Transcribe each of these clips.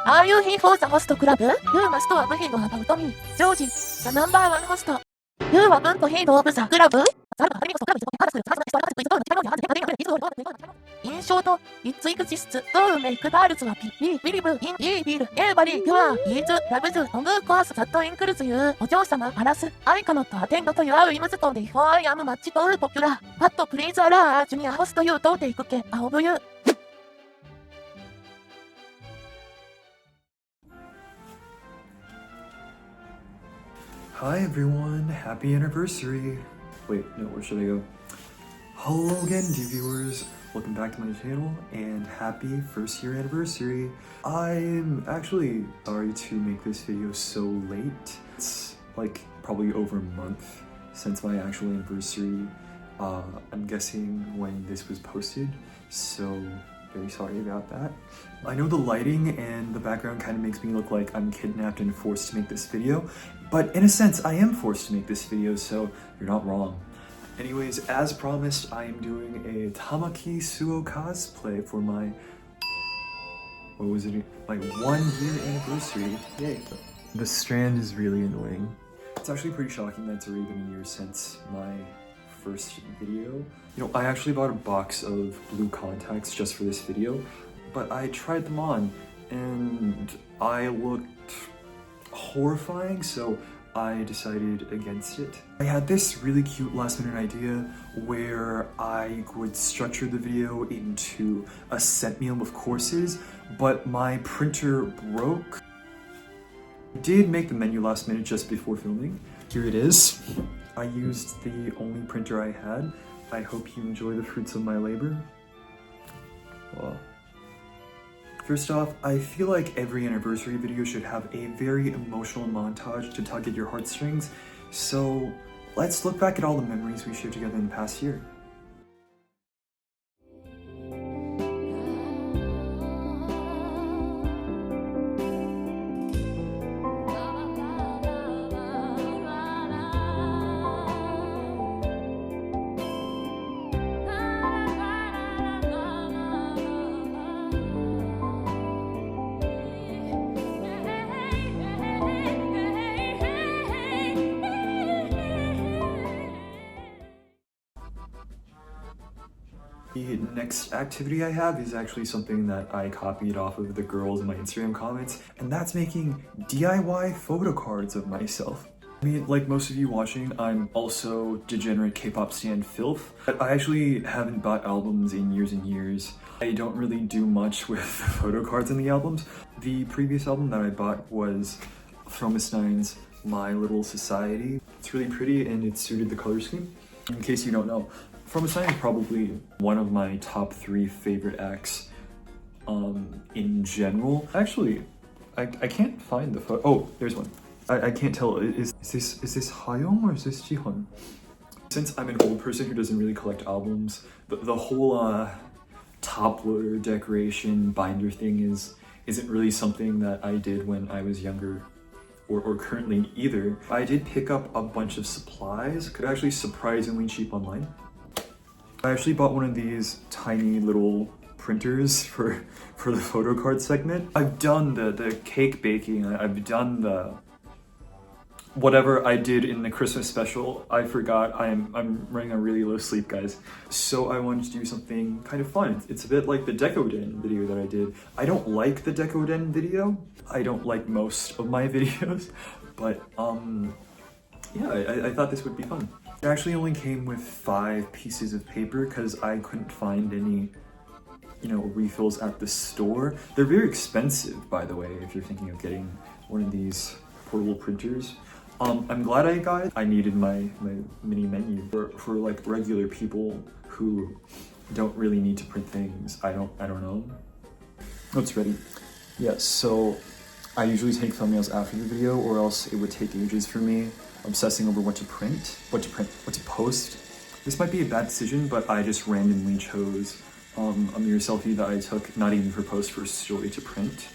Are you here for the host club? You must have heard about me. George, the number one host. You haven't heard of the club? In short, it exists to make girls happy. We believe in evil. Everybody you are is loves. Of course, that includes you. お嬢様 Alas, I cannot attend to your whims today for I am much too popular. But please allow a junior host you to take care of you. Hi everyone, happy anniversary! Wait, no, where should I go? Hello again, dear viewers. Welcome back to my channel and happy first year anniversary. I'm actually sorry to make this video so late. It's like probably over a month since my actual anniversary. I'm guessing when this was posted, so very sorry about that. I know the lighting and the background kind of makes me look like I'm kidnapped and forced to make this video, but in a sense I am forced to make this video, so you're not wrong. Anyways, as promised, I am doing a Tamaki Suoh cosplay for my, what was it, my 1 year anniversary. Yay. The strand is really annoying. It's actually pretty shocking that it's already been a year since my first video. You know, I actually bought a box of blue contacts just for this video, but I tried them on and I looked horrifying, so I decided against it. I had this really cute last minute idea where I would structure the video into a set meal of courses, but my printer broke. I did make the menu last minute just before filming. Here it is. I used the only printer I had. I hope you enjoy the fruits of my labor. Well, first off, I feel like every anniversary video should have a very emotional montage to tug at your heartstrings, so let's look back at all the memories we shared together in the past year. The next activity I have is actually something that I copied off of the girls in my Instagram comments, and that's making DIY photo cards of myself. I mean, like most of you watching, I'm also degenerate K-pop stan filth, but I actually haven't bought albums in years and years. I don't really do much with photo cards in the albums. The previous album that I bought was 𝓈𝒂𝓂's My Little Society. It's really pretty and it suited the color scheme. In case you don't know, 𝓈𝒂𝓂 is probably one of my top 3 favorite acts in general. Actually, I can't find the photo. Oh, there's one. I can't tell. Is this Hayoung or is this Jihun? Since I'm an old person who doesn't really collect albums, the whole top loader decoration binder thing isn't really something that I did when I was younger. Or currently either. I did pick up a bunch of supplies. They're actually surprisingly cheap online. I actually bought one of these tiny little printers for the photo card segment. I've done the cake baking, I've done the whatever I did in the Christmas special. I forgot. I'm running on really low sleep, guys. So I wanted to do something kind of fun. It's a bit like the 𝑜𝒿𝑜𝓊 video that I did. I don't like the 𝑜𝒿𝑜𝓊 video. I don't like most of my videos, but yeah, I thought this would be fun. It actually only came with 5 pieces of paper because I couldn't find any, you know, refills at the store. They're very expensive, by the way, if you're thinking of getting one of these portable printers. I'm glad I got it. I needed my mini menu for like regular people who don't really need to print things. I don't know. Oh, it's ready. Yeah, so I usually take thumbnails after the video, or else it would take ages for me obsessing over what to print, what to post. This might be a bad decision, but I just randomly chose a mirror selfie that I took, not even for post, for story to print.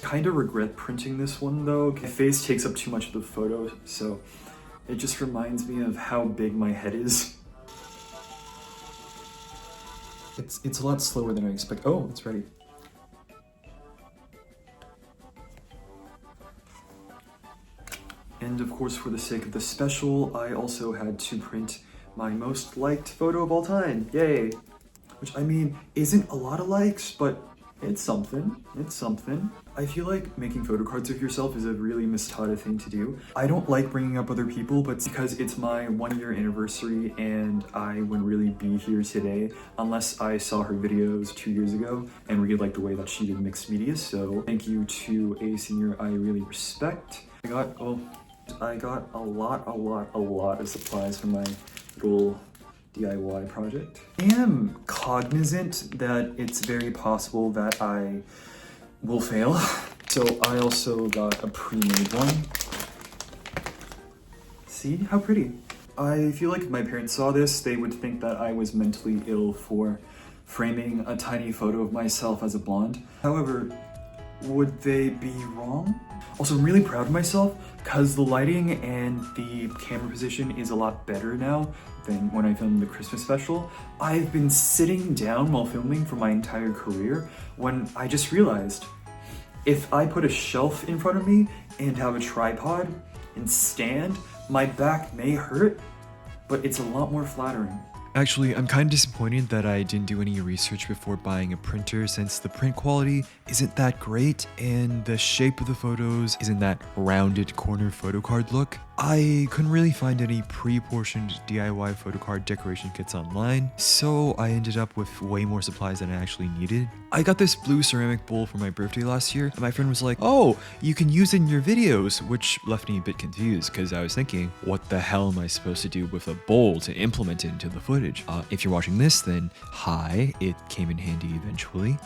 Kind of regret printing this one though. My face takes up too much of the photo, so it just reminds me of how big my head is. It's a lot slower than I expect. Oh, it's ready. And of course, for the sake of the special, I also had to print my most liked photo of all time. Yay! Which, I mean, isn't a lot of likes, but it's something. It's something. I feel like making photo cards of yourself is a really Miss Tada thing to do. I don't like bringing up other people, but because it's my 1-year anniversary and I wouldn't really be here today unless I saw her videos 2 years ago and really liked the way that she did mixed media. So thank you to a senior I really respect. I got a lot of supplies for my little DIY project. I am cognizant that it's very possible that I will fail. So I also got a pre-made one. See how pretty. I feel like if my parents saw this, they would think that I was mentally ill for framing a tiny photo of myself as a blonde. However, would they be wrong? Also, I'm really proud of myself because the lighting and the camera position is a lot better now than when I filmed the Christmas special. I've been sitting down while filming for my entire career when I just realized if I put a shelf in front of me and have a tripod and stand, my back may hurt, but it's a lot more flattering. Actually, I'm kind of disappointed that I didn't do any research before buying a printer since the print quality isn't that great and the shape of the photos isn't that rounded corner photo card look. I couldn't really find any pre-portioned DIY photo card decoration kits online, so I ended up with way more supplies than I actually needed. I got this blue ceramic bowl for my birthday last year, and my friend was like, "Oh, you can use it in your videos," which left me a bit confused because I was thinking, what the hell am I supposed to do with a bowl to implement it into the footage? If you're watching this, then hi, it came in handy eventually.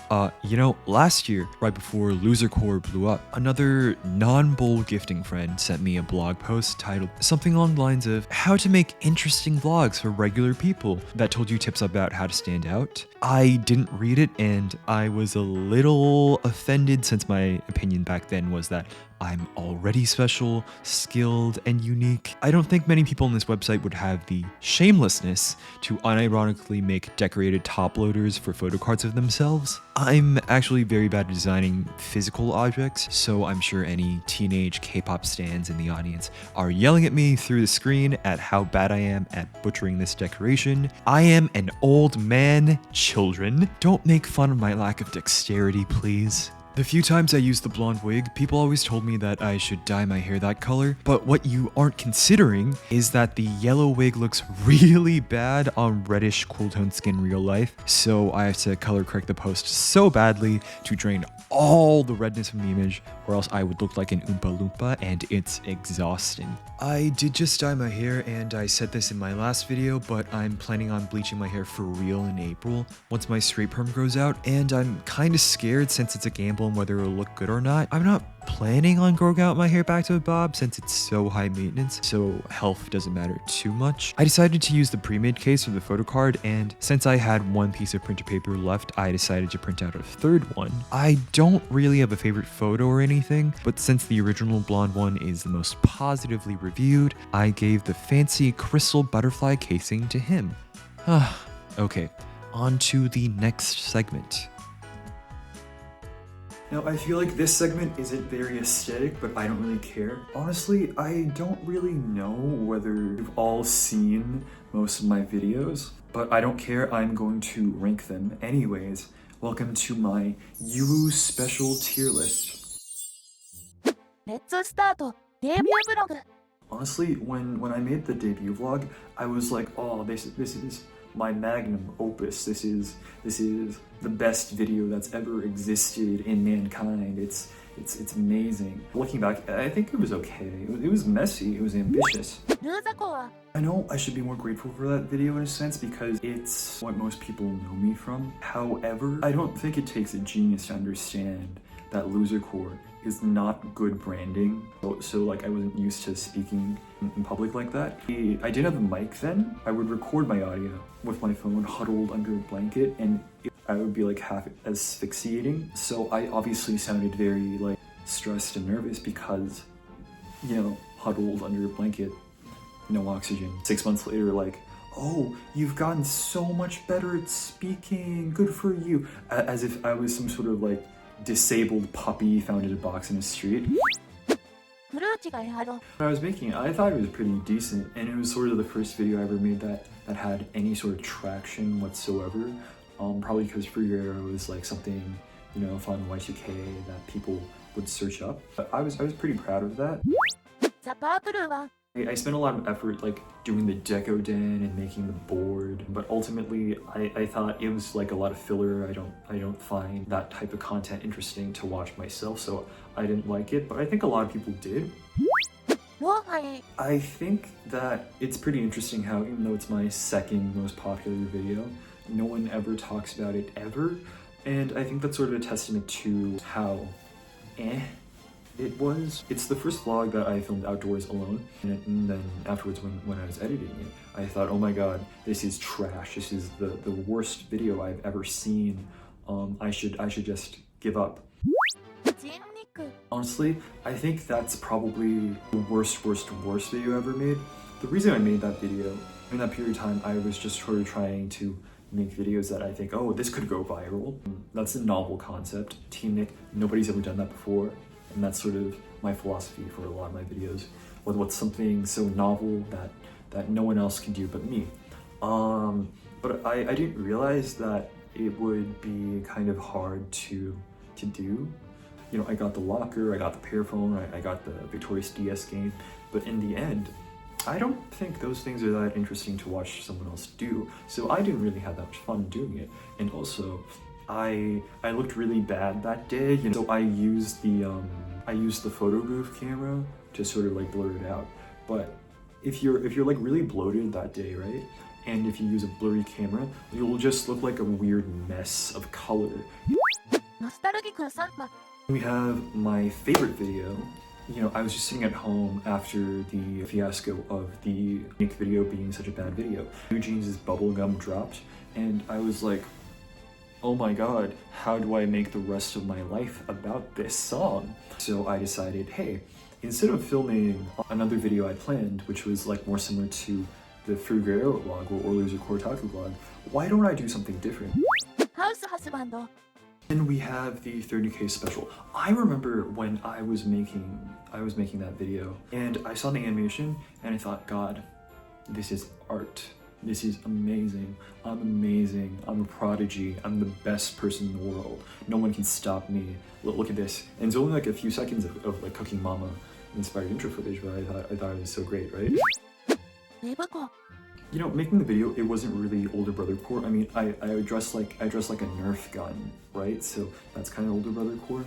Last year, right before 𝓈𝒶𝓂𝒶 blew up, another non-bowl gifting friend sent me a blog post titled something along the lines of how to make interesting vlogs for regular people that told you tips about how to stand out. I didn't read it and I was a little offended since my opinion back then was that I'm already special, skilled, and unique. I don't think many people on this website would have the shamelessness to unironically make decorated top loaders for photo cards of themselves. I'm actually very bad at designing physical objects, so I'm sure any teenage K-pop stans in the audience are yelling at me through the screen at how bad I am at butchering this decoration. I am an old man, children. Don't make fun of my lack of dexterity, please. The few times I used the blonde wig, people always told me that I should dye my hair that color, but what you aren't considering is that the yellow wig looks really bad on reddish cool toned skin in real life, so I have to color correct the post so badly to drain all the redness from the image, or else I would look like an Oompa Loompa, and it's exhausting. I did just dye my hair, and I said this in my last video, but I'm planning on bleaching my hair for real in April, once my straight perm grows out, and I'm kinda scared since it's a gamble on whether it'll look good or not. I'm not planning on growing out my hair back to a bob since it's so high maintenance, so health doesn't matter too much. I decided to use the pre-made case for the photo card, and since I had one piece of printer paper left, I decided to print out a third one. I don't really have a favorite photo or anything, but since the original blonde one is the most positively reviewed, I gave the fancy crystal butterfly casing to him. Okay, on to the next segment. Now, I feel like this segment isn't very aesthetic, but I don't really care. Honestly, I don't really know whether you've all seen most of my videos, but I don't care, I'm going to rank them anyways. Welcome to my Yu special tier list. レッツスタートデビューブログ Honestly, when I made the debut vlog, I was like, oh, this is my magnum opus. This is the best video that's ever existed in mankind. It's amazing. Looking back, I think it was okay. It was messy. It was ambitious. 𝓈𝒶𝓂𝒶 I know I should be more grateful for that video in a sense because it's what most people know me from. However, I don't think it takes a genius to understand that 𝓈𝒶𝓂𝒶 is not good branding. So like I wasn't used to speaking in public like that. I didn't have a mic then. I would record my audio with my phone huddled under a blanket and I would be like half asphyxiating. So I obviously sounded very like stressed and nervous because, you know, huddled under a blanket, no oxygen. 6 months later, like, oh, you've gotten so much better at speaking, good for you. As if I was some sort of like disabled puppy found in a box in the street. フルーチがやろう。 When I was making it, I thought it was pretty decent, and it was sort of the first video I ever made that had any sort of traction whatsoever. Probably because 𝓈𝒂 was like something, you know, fun Y2K that people would search up. But I was pretty proud of that. ザ・パープルは I spent a lot of effort like doing the deco den and making the board, but ultimately I thought it was like a lot of filler. I don't find that type of content interesting to watch myself, so I didn't like it, but I think a lot of people did. ローハイ I think that it's pretty interesting how, even though it's my second most popular video, no one ever talks about it ever, and I think that's sort of a testament to how it was. It's the first vlog that I filmed outdoors alone, and then afterwards when I was editing it, I thought, oh my god, this is trash. This is the worst video I've ever seen. I should just give up. ジンニク Honestly, I think that's probably the worst video I ever made. The reason I made that video, in that period of time, I was just sort of trying to make videos that I think, oh, this could go viral. That's a novel concept. Team Nick, nobody's ever done that before. And that's sort of my philosophy for a lot of my videos. What's something so novel that no one else can do but me. But I didn't realize that it would be kind of hard to do. You know, I got the locker, I got the Pearphone, I got the Victorious DS game, but in the end, I don't think those things are that interesting to watch someone else do. So I didn't really have that much fun doing it. And also, I looked really bad that day, you know. So I used the photo booth camera to sort of like blur it out. But if you're like really bloated that day, right? And if you use a blurry camera, you'll just look like a weird mess of color. ノスタルギクさんま We have my favorite video. You know, I was just sitting at home after the fiasco of the Nick video being such a bad video. New Jeans' Bubblegum dropped, and I was like, oh my god, how do I make the rest of my life about this song? So I decided, hey, instead of filming another video I planned, which was like more similar to the 𝓈𝒂 vlog or 𝓈𝒂𝓊 vlog, why don't I do something different? ハウスハスバンド Then we have the 30K special. I remember when I was making that video, and I saw the animation, and I thought, God, this is art. This is amazing. I'm amazing. I'm a prodigy. I'm the best person in the world. No one can stop me. Look at this. And it's only like a few seconds of like Cooking Mama inspired intro footage, but I thought it was so great, right? レブコ You know, making the video, it wasn't really older brother core. I mean, I dressed like a Nerf gun, right? So that's kind of older brother core.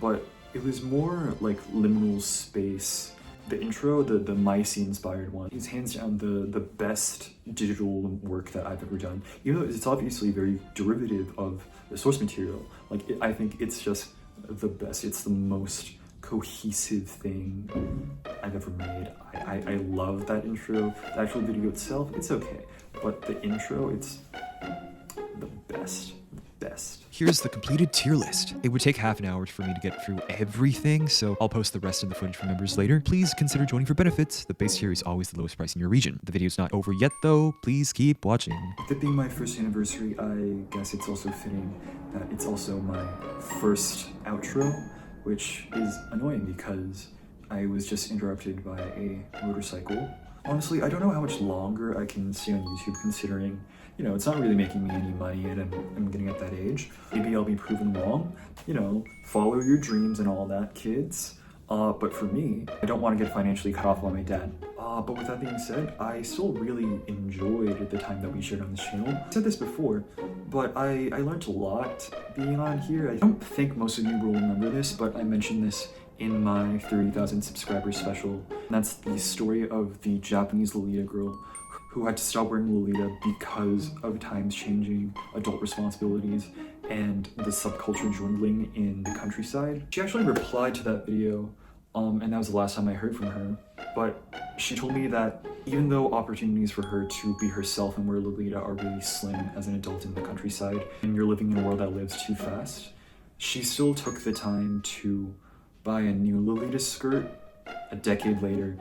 But it was more like liminal space. The intro, the Micey inspired one, is hands down the best digital work that I've ever done. Even though it's obviously very derivative of the source material, like I think it's just the best. It's the most cohesive thing I've ever made. I love that intro. The actual video itself, it's okay, but the intro, it's the best. Here's the completed tier list. It would take half an hour for me to get through everything, so I'll post the rest of the footage for members later. Please consider joining for benefits. The base tier is always the lowest price in your region. The video's not over yet though. Please keep watching. With it being my first anniversary, I guess it's also fitting that it's also my first outro, which is annoying because I was just interrupted by a motorcycle. Honestly, I don't know how much longer I can stay on YouTube considering, you know, it's not really making me any money and I'm getting at that age. Maybe I'll be proven wrong. You know, follow your dreams and all that, kids. But for me, I don't want to get financially cut off by my dad. But with that being said, I still really enjoyed the time that we shared on this channel. I said this before, but I learned a lot being on here. I don't think most of you will remember this, but I mentioned this in my 30,000 subscribers special. And that's the story of the Japanese Lolita girl who had to stop wearing Lolita because of times changing, adult responsibilities, and the subculture dwindling in the countryside. She actually replied to that video, and that was the last time I heard from her. But she told me that even though opportunities for her to be herself and wear Lolita are really slim as an adult in the countryside, and you're living in a world that lives too fast, she still took the time to buy a new Lolita skirt a decade later,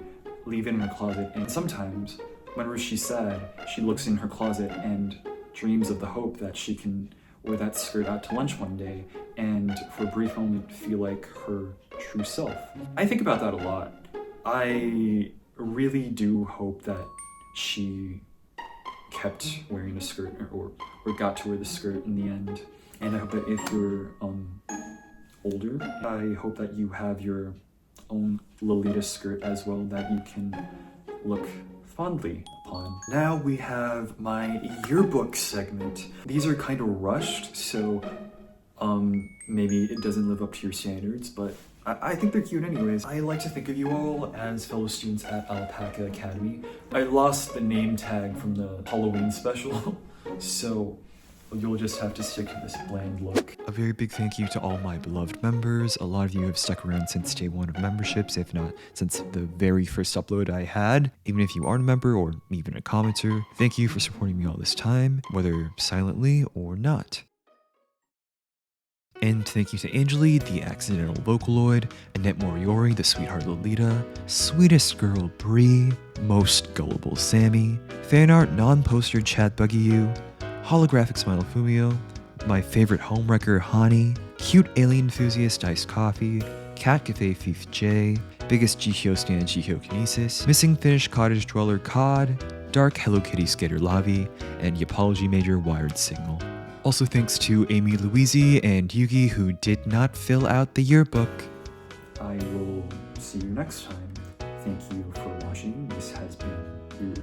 leave it in her closet, and sometimes, whenever she's sad, she looks in her closet and dreams of the hope that she can wore that skirt out to lunch one day and for a brief moment feel like her true self. I think about that a lot. I really do hope that she kept wearing a skirt or got to wear the skirt in the end. And I hope that if you're older, I hope that you have your own Lolita skirt as well that you can look fondly upon. Now we have my yearbook segment. These are kind of rushed, so maybe it doesn't live up to your standards, but I think they're cute anyways. I like to think of you all as fellow students at Alpaca Academy. I lost the name tag from the Halloween special, so you'll just have to stick to this bland look. A very big thank you to all my beloved members. A lot of you have stuck around since day one of memberships, if not since the very first upload I had. Even if you aren't a member or even a commenter, thank you for supporting me all this time, whether silently or not. And thank you to Angeli, the accidental Vocaloid, Annette Moriori, the sweetheart Lolita, sweetest girl Bree, most gullible Sammy, fanart non-poster Chad Buggy, holographic smile Fumio, my favorite homewrecker Hani, cute alien enthusiast Iced Coffee, Cat Cafe Thief J, biggest Jihyo stan Jihyo Kinesis, missing Finnish cottage dweller Cod, dark Hello Kitty skater Lavi, and Yapology major Wired Signal. Also thanks to Amy Louise and Yugi who did not fill out the yearbook. I will see you next time. Thank you for watching. This has been you.